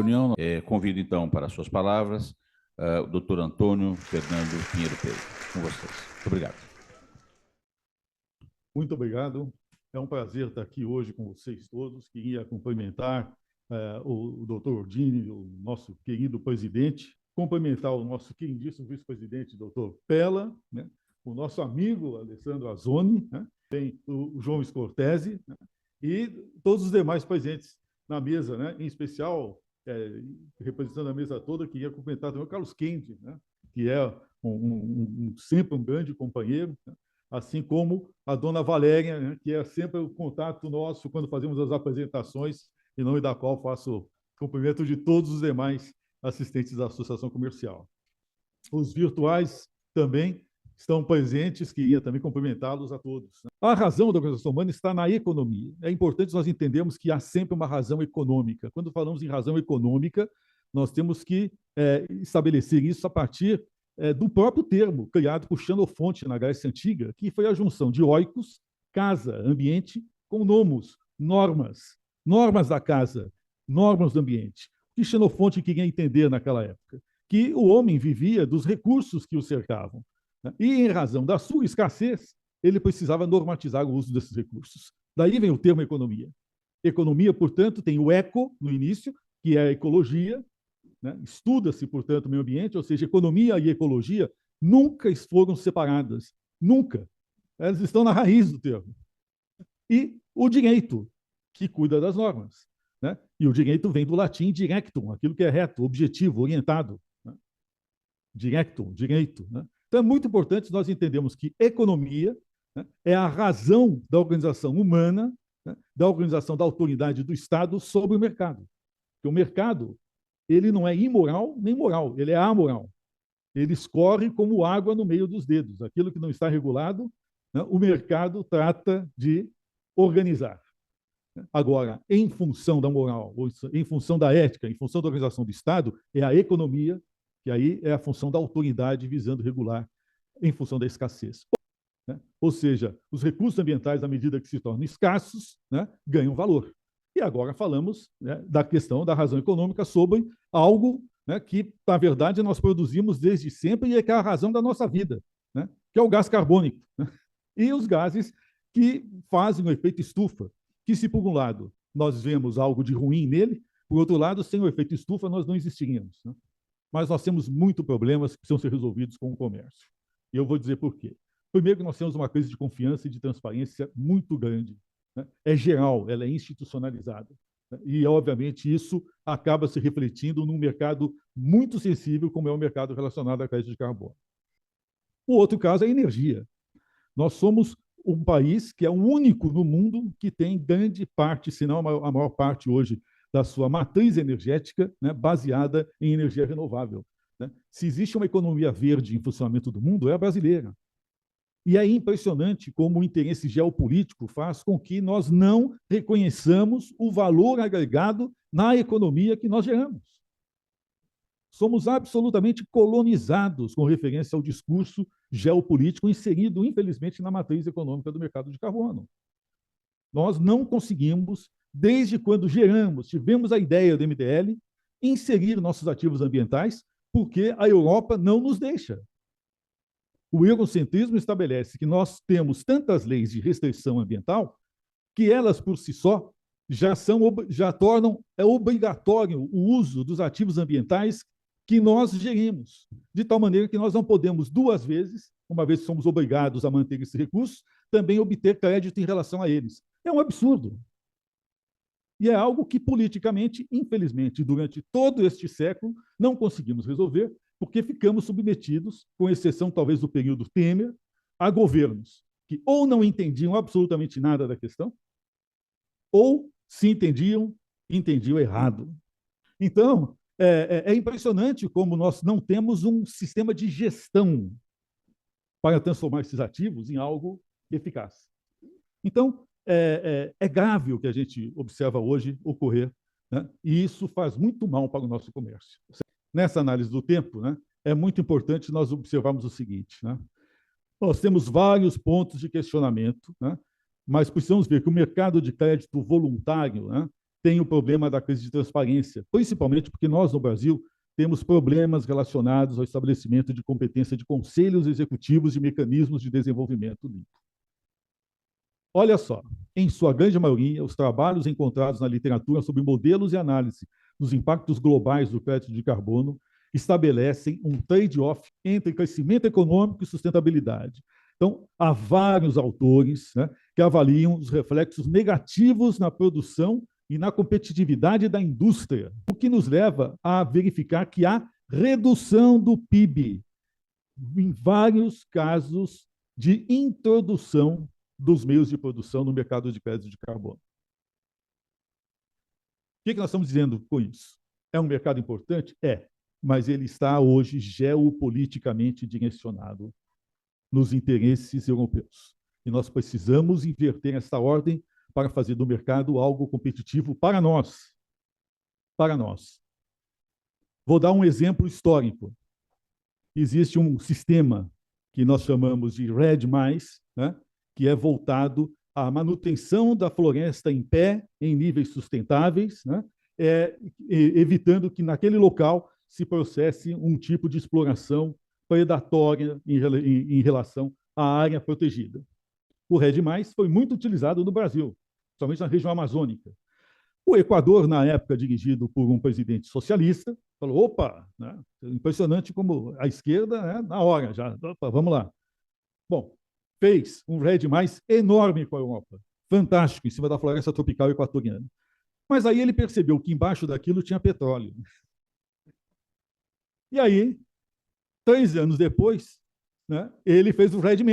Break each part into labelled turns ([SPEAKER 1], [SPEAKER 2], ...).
[SPEAKER 1] reunião. Convido, então, para as suas palavras, o doutor Antônio Fernando Pinheiro Pereira. Com vocês. Muito obrigado.
[SPEAKER 2] Muito obrigado. É um prazer estar aqui hoje com vocês todos. Queria cumprimentar o doutor Ordini, o nosso querido presidente, cumprimentar o nosso queridíssimo vice-presidente, doutor Pella, né? O nosso amigo Alessandro Azzoni, né? Tem o João Scortese, né? E todos os demais presentes na mesa, né? Em especial, representando a mesa toda, queria cumprimentar também o Carlos Kendi, né? Que é sempre um grande companheiro, né? Assim como a dona Valéria, né? Que é sempre o contato nosso quando fazemos as apresentações, em nome da qual faço cumprimento de todos os demais assistentes da Associação Comercial. Os virtuais também estão presentes, queria também cumprimentá-los a todos. A razão da organização humana está na economia. É importante nós entendermos que há sempre uma razão econômica. Quando falamos em razão econômica, nós temos que estabelecer isso a partir do próprio termo criado por Xenofonte na Grécia Antiga, que foi a junção de oikos, casa, ambiente, com nomos, normas. Normas da casa, normas do ambiente. O que Xenofonte queria entender naquela época? Que o homem vivia dos recursos que o cercavam. Né? E, em razão da sua escassez, ele precisava normatizar o uso desses recursos. Daí vem o termo economia. Economia, portanto, tem o eco no início, que é a ecologia, né? Estuda-se, portanto, o meio ambiente, ou seja, economia e ecologia nunca foram separadas. Nunca. Elas estão na raiz do termo. E o direito, que cuida das normas. Né? E o direito vem do latim directum, aquilo que é reto, objetivo, orientado. Né? Directum, direito. Né? Então, é muito importante nós entendermos que economia, né, é a razão da organização humana, né, da organização da autoridade do Estado sobre o mercado. Porque o mercado, ele não é imoral nem moral, ele é amoral. Ele escorre como água no meio dos dedos. Aquilo que não está regulado, né, o mercado trata de organizar. Agora, em função da moral, em função da ética, em função da organização do Estado, é a economia, que aí é a função da autoridade visando regular em função da escassez. Né? Ou seja, os recursos ambientais, à medida que se tornam escassos, né, ganham valor. E agora falamos, né, da questão da razão econômica sobre algo, né, que, na verdade, nós produzimos desde sempre e é que é a razão da nossa vida, né, que é o gás carbônico. Né? E os gases que fazem o efeito estufa, que se, por um lado, nós vemos algo de ruim nele, por outro lado, sem o efeito estufa, nós não existiríamos. Né? Mas nós temos muitos problemas que precisam ser resolvidos com o comércio. E eu vou dizer por quê. Primeiro, que nós temos uma crise de confiança e de transparência muito grande. Né? É geral, ela é institucionalizada. Né? E, obviamente, isso acaba se refletindo num mercado muito sensível, como é o mercado relacionado à crédito de carbono. O outro caso é a energia. Nós somos um país que é o único no mundo que tem grande parte, se não a maior parte hoje, da sua matriz energética, né, baseada em energia renovável. Né? Se existe uma economia verde em funcionamento do mundo, é a brasileira. E é impressionante como o interesse geopolítico faz com que nós não reconheçamos o valor agregado na economia que nós geramos. Somos absolutamente colonizados com referência ao discurso geopolítico inserido, infelizmente, na matriz econômica do mercado de carbono. Nós não conseguimos, desde quando geramos, tivemos a ideia do MDL, inserir nossos ativos ambientais, porque a Europa não nos deixa. O eurocentrismo estabelece que nós temos tantas leis de restrição ambiental que elas, por si só, já tornam obrigatório o uso dos ativos ambientais que nós gerimos, de tal maneira que nós não podemos duas vezes, uma vez que somos obrigados a manter esses recursos, também obter crédito em relação a eles. É um absurdo. E é algo que, politicamente, infelizmente, durante todo este século, não conseguimos resolver, porque ficamos submetidos, com exceção talvez do período Temer, a governos que ou não entendiam absolutamente nada da questão, ou, se entendiam, entendiam errado. Então, é impressionante como nós não temos um sistema de gestão para transformar esses ativos em algo eficaz. Então, é grave o que a gente observa hoje ocorrer, né? E isso faz muito mal para o nosso comércio. Nessa análise do tempo, né, é muito importante nós observarmos o seguinte, né? Nós temos vários pontos de questionamento, né, mas precisamos ver que o mercado de crédito voluntário, né, tem o problema da crise de transparência, principalmente porque nós, no Brasil, temos problemas relacionados ao estabelecimento de competência de conselhos executivos e mecanismos de desenvolvimento limpo. Olha só, em sua grande maioria, os trabalhos encontrados na literatura sobre modelos e análise dos impactos globais do crédito de carbono estabelecem um trade-off entre crescimento econômico e sustentabilidade. Então, há vários autores, né, que avaliam os reflexos negativos na produção e na competitividade da indústria, o que nos leva a verificar que há redução do PIB em vários casos de introdução dos meios de produção no mercado de crédito de carbono. O que nós estamos dizendo com isso? É um mercado importante? É, mas ele está hoje geopoliticamente direcionado nos interesses europeus. E nós precisamos inverter essa ordem para fazer do mercado algo competitivo para nós. Para nós. Vou dar um exemplo histórico. Existe um sistema que nós chamamos de REDD+, né, que é voltado à manutenção da floresta em pé, em níveis sustentáveis, né, evitando que naquele local se processe um tipo de exploração predatória em relação à área protegida. O REDD+, foi muito utilizado no Brasil, somente na região amazônica. O Equador, na época dirigido por um presidente socialista, falou, opa, né, impressionante como a esquerda, né, na hora já, opa, vamos lá. Bom, fez um REDD+ enorme com a Europa, fantástico, em cima da floresta tropical equatoriana. Mas aí ele percebeu que embaixo daquilo tinha petróleo. E aí, 3 anos depois, né, ele fez o REDD-.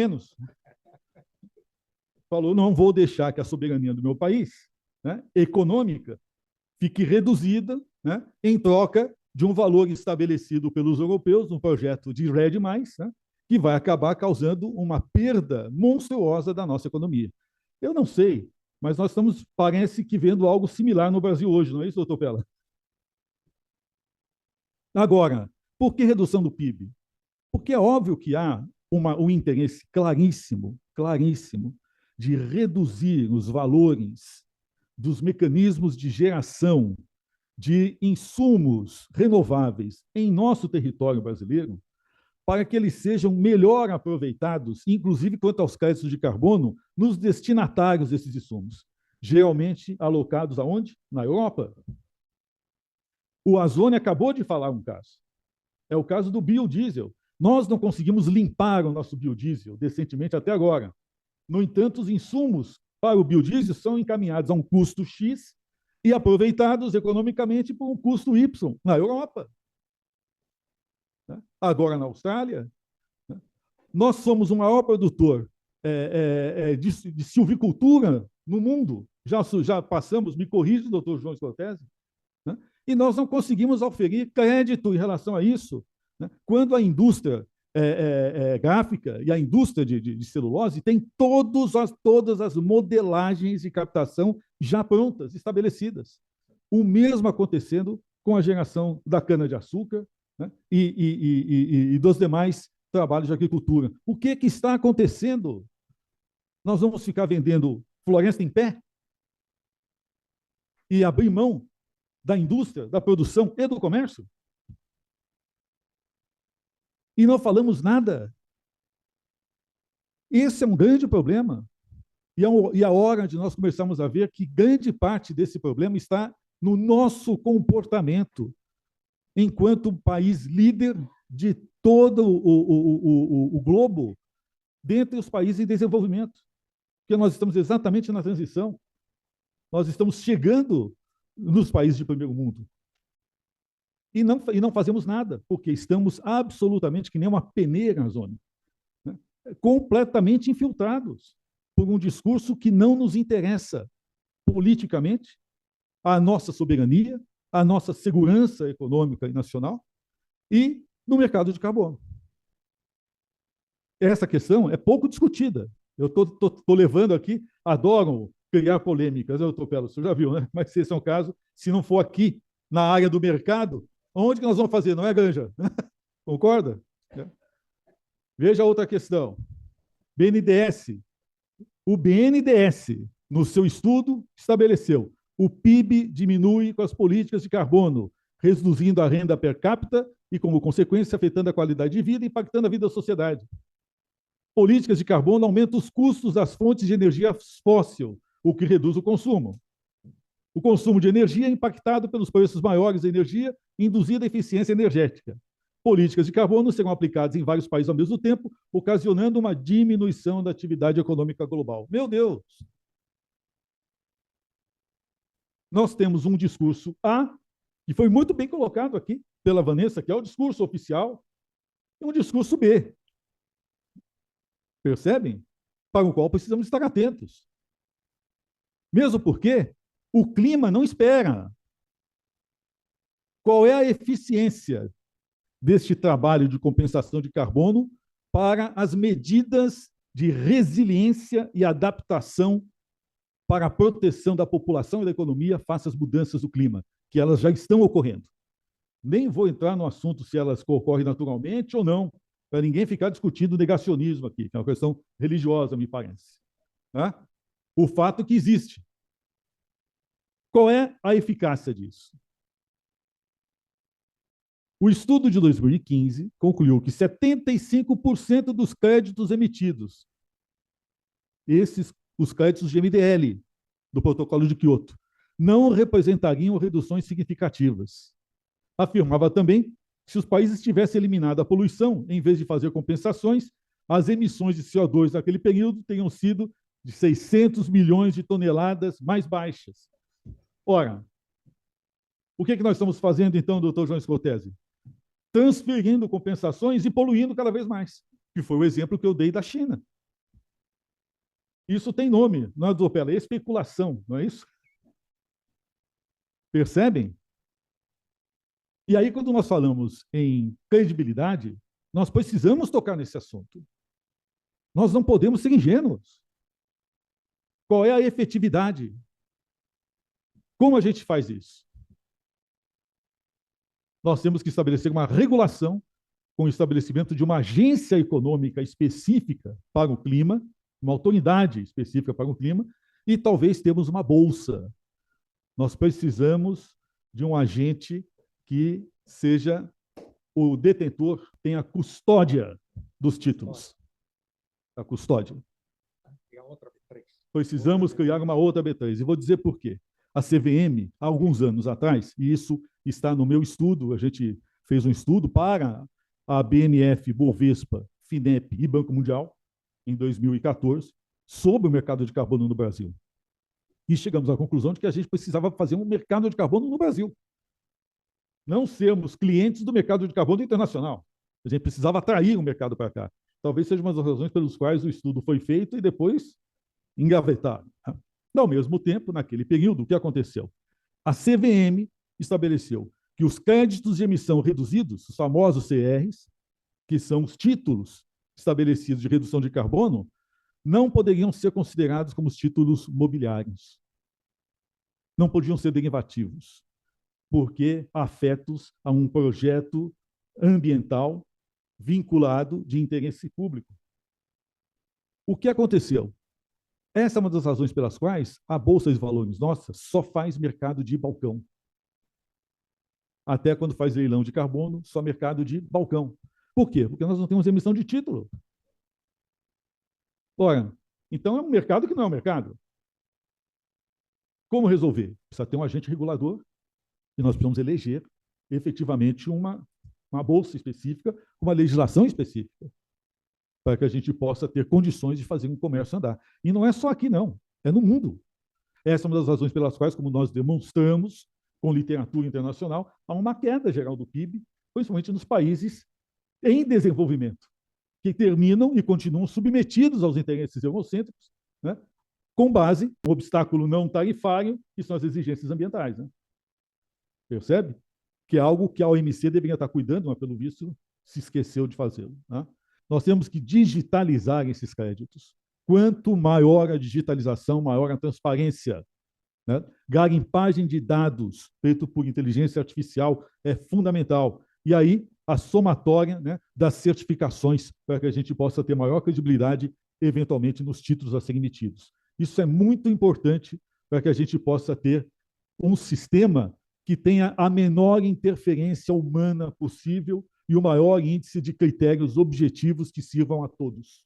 [SPEAKER 2] Falou, não vou deixar que a soberania do meu país, né, econômica, fique reduzida, né, em troca de um valor estabelecido pelos europeus no projeto de REDD+, né, que vai acabar causando uma perda monstruosa da nossa economia. Eu não sei, mas nós estamos, parece que, vendo algo similar no Brasil hoje, não é isso, doutor Pella? Agora, por que redução do PIB? Porque é óbvio que há um interesse claríssimo, claríssimo, de reduzir os valores dos mecanismos de geração de insumos renováveis em nosso território brasileiro, para que eles sejam melhor aproveitados, inclusive quanto aos créditos de carbono, nos destinatários desses insumos, geralmente alocados aonde? Na Europa. O Azone acabou de falar um caso. É o caso do biodiesel. Nós não conseguimos limpar o nosso biodiesel decentemente até agora. No entanto, os insumos para o biodiesel são encaminhados a um custo X e aproveitados economicamente por um custo Y na Europa. Agora, na Austrália, nós somos o maior produtor de silvicultura no mundo. Já passamos, me corrige, doutor João Cortese, né? E nós não conseguimos oferir crédito em relação a isso, né? Quando a indústria gráfica e a indústria de celulose tem todas as modelagens de captação já prontas, estabelecidas. O mesmo acontecendo com a geração da cana-de-açúcar, né, e dos demais trabalhos de agricultura. O que está acontecendo? Nós vamos ficar vendendo floresta em pé? E abrir mão da indústria, da produção e do comércio? E não falamos nada. Esse é um grande problema. E a hora de nós começarmos a ver que grande parte desse problema está no nosso comportamento, enquanto país líder de todo o globo, dentre os países em desenvolvimento. Porque nós estamos exatamente na transição. Nós estamos chegando nos países de primeiro mundo. E não fazemos nada, porque estamos absolutamente que nem uma peneira na zona, né? Completamente infiltrados por um discurso que não nos interessa politicamente, a nossa soberania, a nossa segurança econômica e nacional, e no mercado de carbono. Essa questão é pouco discutida. Eu estou levando aqui, adoram criar polêmicas, doutor Pelo, você já viu, né? Mas se esse é o caso, se não for aqui, na área do mercado, onde que nós vamos fazer? Não é, Granja? Concorda? Veja outra questão. BNDES. O BNDES, no seu estudo, estabeleceu O PIB diminui com as políticas de carbono, reduzindo a renda per capita e, como consequência, afetando a qualidade de vida e impactando a vida da sociedade. Políticas de carbono aumentam os custos das fontes de energia fóssil, o que reduz o consumo. O consumo de energia é impactado pelos preços maiores da energia, induzindo a eficiência energética. Políticas de carbono serão aplicadas em vários países ao mesmo tempo, ocasionando uma diminuição da atividade econômica global. Meu Deus! Nós temos um discurso A, que foi muito bem colocado aqui pela Vanessa, que é o discurso oficial, e um discurso B. Percebem? Para o qual precisamos estar atentos. Mesmo porque o clima não espera. Qual é a eficiência deste trabalho de compensação de carbono para as medidas de resiliência e adaptação para a proteção da população e da economia face às mudanças do clima, que elas já estão ocorrendo? Nem vou entrar no assunto se elas ocorrem naturalmente ou não, para ninguém ficar discutindo negacionismo aqui, que é uma questão religiosa, me parece. Tá? O fato que existe. Qual é a eficácia disso? O estudo de 2015 concluiu que 75% dos créditos emitidos, os créditos de MDL, do Protocolo de Quioto, não representariam reduções significativas. Afirmava também que se os países tivessem eliminado a poluição, em vez de fazer compensações, as emissões de CO2 naquele período teriam sido de 600 milhões de toneladas mais baixas. Ora, o que nós estamos fazendo, então, doutor João Scotese? Transferindo compensações e poluindo cada vez mais, que foi o exemplo que eu dei da China. Isso tem nome, não é dopela, é especulação, não é isso? Percebem? E aí, quando nós falamos em credibilidade, nós precisamos tocar nesse assunto. Nós não podemos ser ingênuos. Qual é a efetividade? Como a gente faz isso? Nós temos que estabelecer uma regulação com o estabelecimento de uma agência econômica específica para o clima, uma autoridade específica para o clima, e talvez temos uma bolsa. Nós precisamos de um agente que seja o detentor, tenha a custódia dos títulos. A custódia. Precisamos criar uma outra B3. E vou dizer por quê. A CVM, há alguns anos atrás, e isso está no meu estudo, a gente fez um estudo para a BNF, Bovespa, FINEP e Banco Mundial, em 2014, sobre o mercado de carbono no Brasil. E chegamos à conclusão de que a gente precisava fazer um mercado de carbono no Brasil. Não sermos clientes do mercado de carbono internacional. A gente precisava atrair o mercado para cá. Talvez seja uma das razões pelas quais o estudo foi feito e depois engavetado. Ao mesmo tempo, naquele período, o que aconteceu? A CVM estabeleceu que os créditos de emissão reduzidos, os famosos CRs, que são os títulos estabelecidos de redução de carbono, não poderiam ser considerados como os títulos mobiliários. Não podiam ser derivativos, porque afetos a um projeto ambiental vinculado de interesse público. O que aconteceu? Essa é uma das razões pelas quais a Bolsa de Valores nossa só faz mercado de balcão. Até quando faz leilão de carbono, só mercado de balcão. Por quê? Porque nós não temos emissão de título. Ora, então é um mercado que não é um mercado. Como resolver? Precisa ter um agente regulador e nós precisamos eleger efetivamente uma bolsa específica, uma legislação específica, para que a gente possa ter condições de fazer um comércio andar. E não é só aqui, não. É no mundo. Essa é uma das razões pelas quais, como nós demonstramos com literatura internacional, há uma queda geral do PIB, principalmente nos países em desenvolvimento, que terminam e continuam submetidos aos interesses eurocêntricos, né, com base no obstáculo não tarifário, que são as exigências ambientais. Né? Percebe? Que é algo que a OMC deveria estar cuidando, mas, pelo visto, se esqueceu de fazê-lo. Né? Nós temos que digitalizar esses créditos. Quanto maior a digitalização, maior a transparência. Né? Garimpagem de dados feito por inteligência artificial é fundamental. E aí, a somatória, né, das certificações para que a gente possa ter maior credibilidade, eventualmente, nos títulos a serem emitidos. Isso é muito importante para que a gente possa ter um sistema que tenha a menor interferência humana possível e o maior índice de critérios objetivos que sirvam a todos.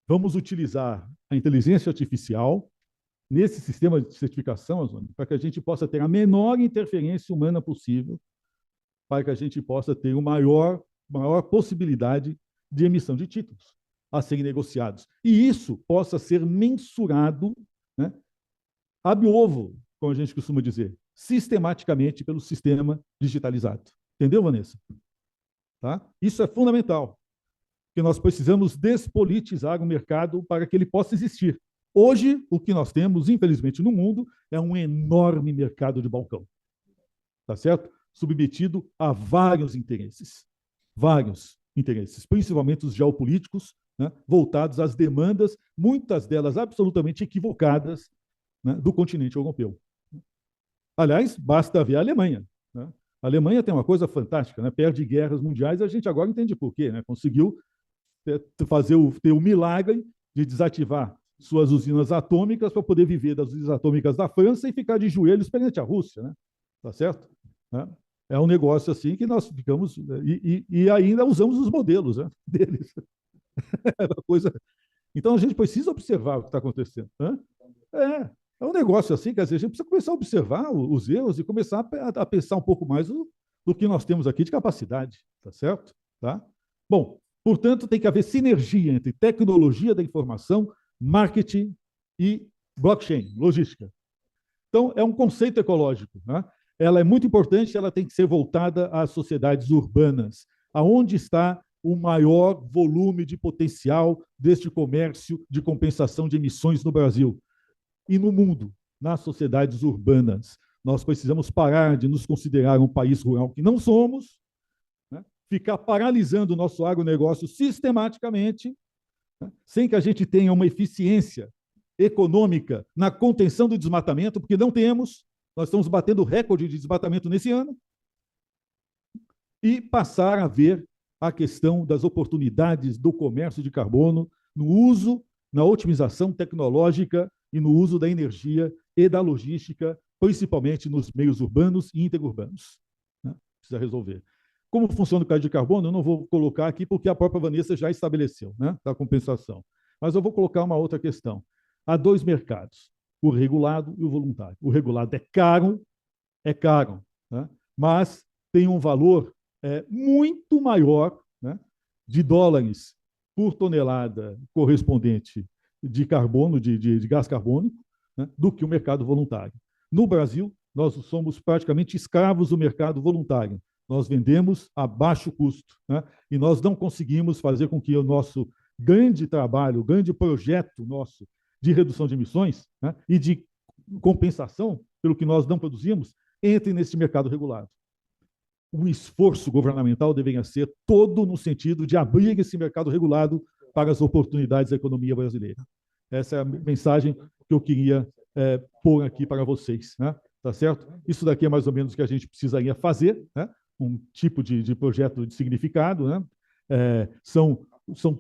[SPEAKER 2] Vamos utilizar a inteligência artificial nesse sistema de certificação, Azônio, para que a gente possa ter a menor interferência humana possível, para que a gente possa ter maior possibilidade de emissão de títulos a serem negociados. E isso possa ser mensurado, né, ab ovo, como a gente costuma dizer, sistematicamente pelo sistema digitalizado. Entendeu, Vanessa? Tá? Isso é fundamental, porque nós precisamos despolitizar o mercado para que ele possa existir. Hoje, o que nós temos, infelizmente, no mundo, é um enorme mercado de balcão. Tá certo? Submetido a vários interesses, principalmente os geopolíticos, né, voltados às demandas, muitas delas absolutamente equivocadas, né, do continente europeu. Aliás, basta ver a Alemanha. Né? A Alemanha tem uma coisa fantástica, né? Perde guerras mundiais, a gente agora entende por quê. Né? Conseguiu ter o milagre de desativar suas usinas atômicas para poder viver das usinas atômicas da França e ficar de joelhos perante a Rússia. Né? Tá certo? Né? É um negócio assim que nós ficamos... E ainda usamos os modelos, né, deles. É uma coisa... Então, a gente precisa observar o que está acontecendo. Né? É um negócio assim, quer dizer, a gente precisa começar a observar os erros e começar a pensar um pouco mais do que nós temos aqui de capacidade, tá certo? Tá? Bom, portanto, tem que haver sinergia entre tecnologia da informação, marketing e blockchain, logística. Então, é um conceito ecológico, né? Ela é muito importante, ela tem que ser voltada às sociedades urbanas, aonde está o maior volume de potencial deste comércio de compensação de emissões no Brasil e no mundo, nas sociedades urbanas. Nós precisamos parar de nos considerar um país rural que não somos, né? Ficar paralisando o nosso agronegócio sistematicamente, né? Sem que a gente tenha uma eficiência econômica na contenção do desmatamento, porque não temos, nós estamos batendo recorde de desmatamento nesse ano, e passar a ver a questão das oportunidades do comércio de carbono no uso, na otimização tecnológica e no uso da energia e da logística, principalmente nos meios urbanos e interurbanos. Né? Precisa resolver. Como funciona o crédito de carbono, eu não vou colocar aqui porque a própria Vanessa já estabeleceu, né, da compensação. Mas eu vou colocar uma outra questão. Há dois mercados, o regulado e o voluntário. O regulado é caro, né, mas tem um valor muito maior, né, de dólares por tonelada correspondente de carbono, de gás carbônico, né, do que o mercado voluntário. No Brasil, nós somos praticamente escravos do mercado voluntário. Nós vendemos a baixo custo, né, e nós não conseguimos fazer com que o nosso grande trabalho, o grande projeto nosso de redução de emissões, né, e de compensação pelo que nós não produzimos, entre nesse mercado regulado. O esforço governamental deveria ser todo no sentido de abrir esse mercado regulado para as oportunidades da economia brasileira. Essa é a mensagem que eu queria pôr aqui para vocês, né? Tá certo? Isso daqui é mais ou menos o que a gente precisaria fazer, né? Um tipo de projeto de significado, né? São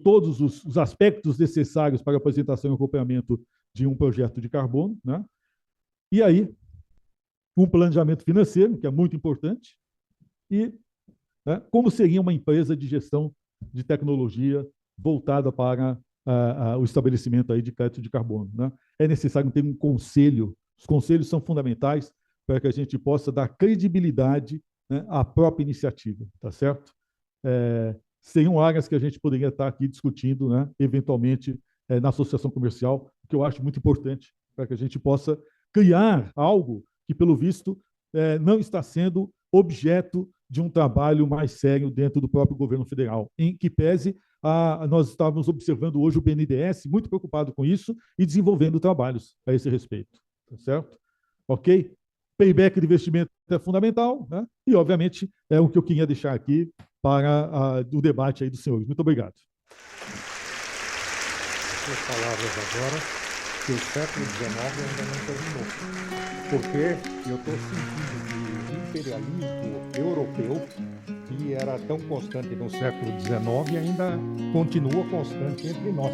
[SPEAKER 2] todos os aspectos necessários para a apresentação e acompanhamento de um projeto de carbono, né? E aí, um planejamento financeiro, que é muito importante, e, né, como seria uma empresa de gestão de tecnologia voltada para o estabelecimento aí de crédito de carbono, né? É necessário ter um conselho. Os conselhos são fundamentais para que a gente possa dar credibilidade, né, à própria iniciativa, tá certo? Seriam áreas que a gente poderia estar aqui discutindo, né, eventualmente, na associação comercial, que eu acho muito importante para que a gente possa criar algo que, pelo visto, não está sendo objeto de um trabalho mais sério dentro do próprio governo federal, em que pese nós estávamos observando hoje o BNDES muito preocupado com isso e desenvolvendo trabalhos a esse respeito, tá certo? Ok? Payback de investimento é fundamental, né? E, obviamente, é o que eu queria deixar aqui para o debate aí dos senhores. Muito obrigado.
[SPEAKER 3] As palavras agora, que o século XIX ainda não terminou. Porque eu estou sentindo que o imperialismo europeu, que era tão constante no século XIX, ainda continua constante entre nós.